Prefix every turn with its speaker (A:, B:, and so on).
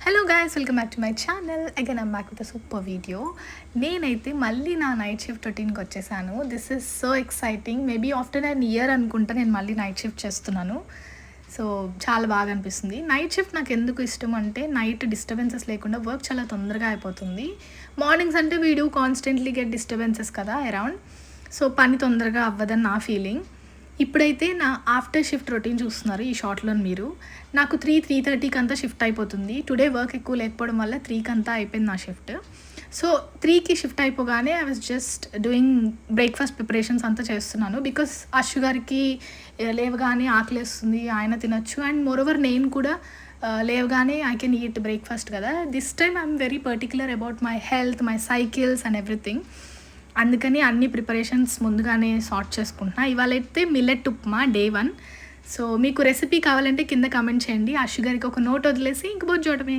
A: Hello guys, welcome back to my channel. Again I'm back with a super video. నేనైతే మళ్ళీ నా night shift రొటీన్కి వచ్చేసాను. This is so exciting. Maybe after an year అనుకుంటా నేను మళ్ళీ night shift చేస్తున్నాను. So చాలా బాగా అనిపిస్తుంది. నైట్ షిఫ్ట్ నాకు ఎందుకు ఇష్టం అంటే నైట్ డిస్టర్బెన్సెస్ లేకుండా వర్క్ చాలా తొందరగా అయిపోతుంది. మార్నింగ్స్ అంటే we do constantly get disturbances కదా అరౌండ్. సో పని తొందరగా అవ్వదని నా ఫీలింగ్. ఇప్పుడైతే నా ఆఫ్టర్ షిఫ్ట్ రొటీన్ చూస్తున్నారు ఈ షార్ట్లో మీరు. నాకు 3:30కి అంతా షిఫ్ట్ అయిపోతుంది. టుడే వర్క్ ఎక్కువ లేకపోవడం వల్ల 3కి అంతా అయిపోయింది నా షిఫ్ట్. సో 3కి షిఫ్ట్ అయిపోగానే I was just doing breakfast preparations అంతా చేస్తున్నాను. బికాస్ అశ్వు గారికి లేవగానే ఆకలేస్తుంది, ఆయన తినొచ్చు. అండ్ మోరోవర్ నేను కూడా లేవగానే ఐ కెన్ ఈట్ బ్రేక్ఫాస్ట్ కదా. This time I'm very particular about my health, my cycles and everything. అందుకని అన్ని ప్రిపరేషన్స్ ముందుగానే సార్ట్ చేసుకుంటున్నా. ఇవాళ అయితే మిల్లెట్ ఉప్మా డే 1. సో మీకు రెసిపీ కావాలంటే కింద కామెంట్ చేయండి. ఆ షుగర్కి ఒక నోట్ వదిలేసి ఇంక బొజ్జోటమే.